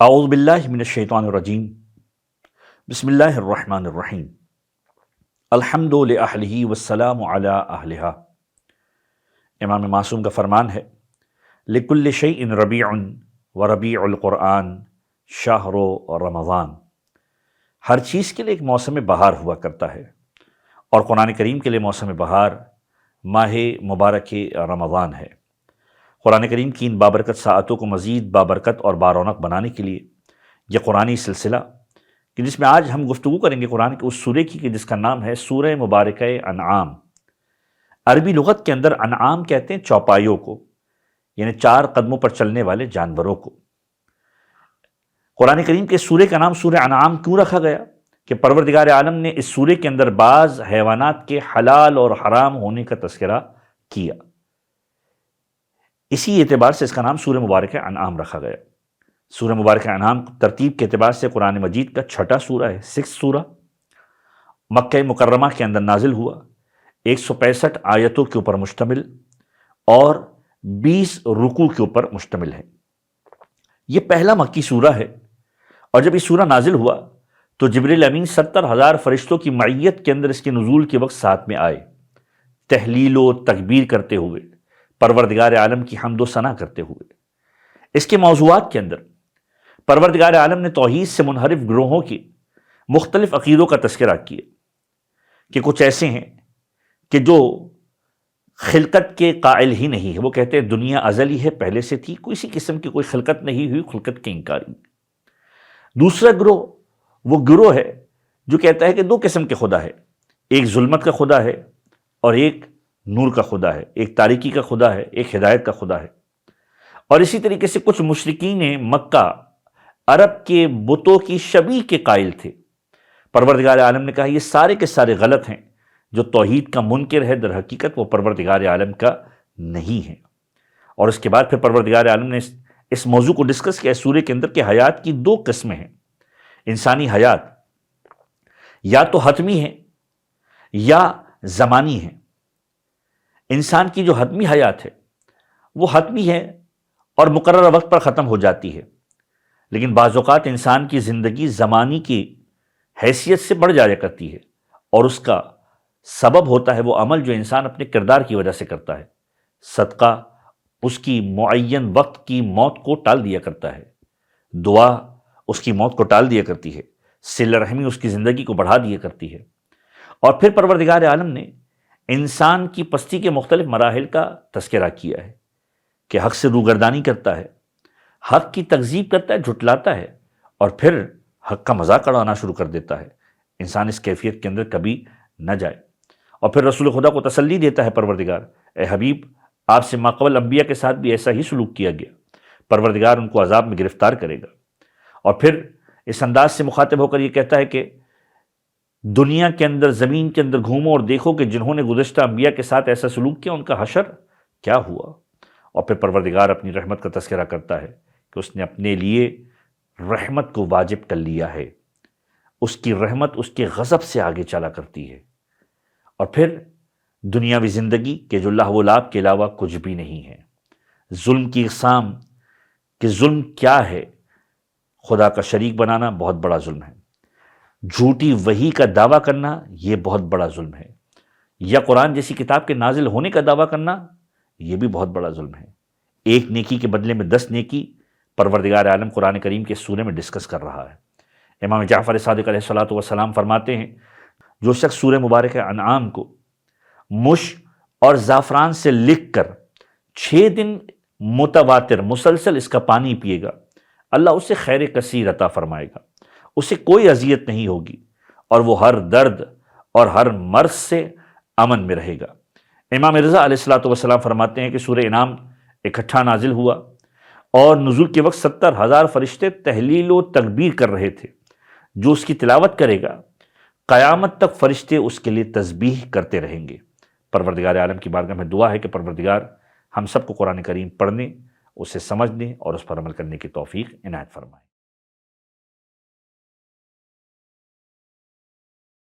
اعوذ باللہ من الشیطان الرجیم بسم اللہ الرحمن الرحیم الحمد لأہلہ والسلام علی اہلہا۔ امام معصوم کا فرمان ہے لکل شیء ربیع وربیع القرآن شہر رمضان۔ ہر چیز کے لیے ایک موسم بہار ہوا کرتا ہے اور قرآن کریم کے لیے موسم بہار ماہ مبارک رمضان ہے۔ قرآن کریم کی ان بابرکت ساعتوں کو مزید بابرکت اور بارونق بنانے کے لیے یہ قرآنی سلسلہ کہ جس میں آج ہم گفتگو کریں گے قرآن کے اس سورے کی کہ جس کا نام ہے سورہ مبارکہ انعام۔ عربی لغت کے اندر انعام کہتے ہیں چوپایوں کو، یعنی چار قدموں پر چلنے والے جانوروں کو۔ قرآن کریم کے سورے کا نام سورہ انعام کیوں رکھا گیا؟ کہ پروردگار عالم نے اس سورے کے اندر بعض حیوانات کے حلال اور حرام ہونے کا تذکرہ کیا، اسی اعتبار سے اس کا نام سورہ مبارکہ انعام رکھا گیا۔ سورہ مبارکہ انعام ترتیب کے اعتبار سے قرآن مجید کا چھٹا سورہ ہے، 6 سورہ، مکہ مکرمہ کے اندر نازل ہوا، 165 آیتوں کے اوپر مشتمل اور 20 رکوع کے اوپر مشتمل ہے۔ یہ پہلا مکی سورہ ہے، اور جب یہ سورہ نازل ہوا تو جبریل امین 70,000 فرشتوں کی معیت کے اندر اس کے نزول کے وقت ساتھ میں آئے، تحلیل و تکبیر کرتے ہوئے، پروردگار عالم کی حمد و ثنا کرتے ہوئے۔ اس کے موضوعات کے اندر پروردگار عالم نے توحید سے منحرف گروہوں کی مختلف عقیدوں کا تذکرہ کیا کہ کچھ ایسے ہیں کہ جو خلقت کے قائل ہی نہیں ہے، وہ کہتے ہیں دنیا ازلی ہے، پہلے سے تھی، کسی قسم کی کوئی خلقت نہیں ہوئی، خلقت کے انکاری۔ دوسرا گروہ وہ گروہ ہے جو کہتا ہے کہ دو قسم کے خدا ہے، ایک ظلمت کا خدا ہے اور ایک نور کا خدا ہے، ایک تاریکی کا خدا ہے، ایک ہدایت کا خدا ہے۔ اور اسی طریقے سے کچھ مشرکین مکہ عرب کے بتوں کی شبیہ کے قائل تھے۔ پروردگار عالم نے کہا یہ سارے کے سارے غلط ہیں، جو توحید کا منکر ہے در حقیقت وہ پروردگار عالم کا نہیں ہے۔ اور اس کے بعد پھر پروردگار عالم نے اس موضوع کو ڈسکس کیا سورے کے اندر کہ حیات کی دو قسمیں ہیں۔ انسانی حیات یا تو حتمی ہے یا زمانی ہے۔ انسان کی جو حتمی حیات ہے وہ حتمی ہے اور مقررہ وقت پر ختم ہو جاتی ہے، لیکن بعض اوقات انسان کی زندگی زمانی کی حیثیت سے بڑھ جایا کرتی ہے، اور اس کا سبب ہوتا ہے وہ عمل جو انسان اپنے کردار کی وجہ سے کرتا ہے۔ صدقہ اس کی معین وقت کی موت کو ٹال دیا کرتا ہے، دعا اس کی موت کو ٹال دیا کرتی ہے، صلہ رحمی اس کی زندگی کو بڑھا دیا کرتی ہے۔ اور پھر پروردگار عالم نے انسان کی پستی کے مختلف مراحل کا تذکرہ کیا ہے کہ حق سے روگردانی کرتا ہے، حق کی تکذیب کرتا ہے، جھٹلاتا ہے، اور پھر حق کا مذاق اڑانا شروع کر دیتا ہے۔ انسان اس کیفیت کے اندر کبھی نہ جائے۔ اور پھر رسول خدا کو تسلی دیتا ہے پروردگار، اے حبیب آپ سے ماقبل انبیاء کے ساتھ بھی ایسا ہی سلوک کیا گیا، پروردگار ان کو عذاب میں گرفتار کرے گا۔ اور پھر اس انداز سے مخاطب ہو کر یہ کہتا ہے کہ دنیا کے اندر زمین کے اندر گھومو اور دیکھو کہ جنہوں نے گزشتہ انبیاء کے ساتھ ایسا سلوک کیا ان کا حشر کیا ہوا۔ اور پھر پروردگار اپنی رحمت کا تذکرہ کرتا ہے کہ اس نے اپنے لیے رحمت کو واجب کر لیا ہے، اس کی رحمت اس کے غضب سے آگے چلا کرتی ہے۔ اور پھر دنیاوی زندگی کے جو لہو و لعب کے علاوہ کچھ بھی نہیں ہے۔ ظلم کی اقسام کہ ظلم کیا ہے؟ خدا کا شریک بنانا بہت بڑا ظلم ہے، جھوٹی وحی کا دعویٰ کرنا یہ بہت بڑا ظلم ہے، یا قرآن جیسی کتاب کے نازل ہونے کا دعویٰ کرنا یہ بھی بہت بڑا ظلم ہے۔ ایک نیکی کے بدلے میں 10 نیکی پروردگار عالم قرآن کریم کے سورے میں ڈسکس کر رہا ہے۔ امام جعفر صادق علیہ الصلوۃ فرماتے ہیں جو شخص سورہ مبارکہ انعام کو مش اور زعفران سے لکھ کر 6 دن متواتر مسلسل اس کا پانی پیے گا، اللہ اسے خیر کثیر عطا فرمائے گا، اسے کوئی اذیت نہیں ہوگی، اور وہ ہر درد اور ہر مرض سے امن میں رہے گا۔ امام رضا علیہ السلام فرماتے ہیں کہ سورہ انعام اکٹھا نازل ہوا اور نزول کے وقت 70,000 فرشتے تحلیل و تکبیر کر رہے تھے۔ جو اس کی تلاوت کرے گا قیامت تک فرشتے اس کے لیے تسبیح کرتے رہیں گے۔ پروردگار عالم کی بارگاہ میں دعا ہے کہ پروردگار ہم سب کو قرآن کریم پڑھنے، اسے سمجھنے اور اس پر عمل کرنے کی توفیق عنایت فرمائے۔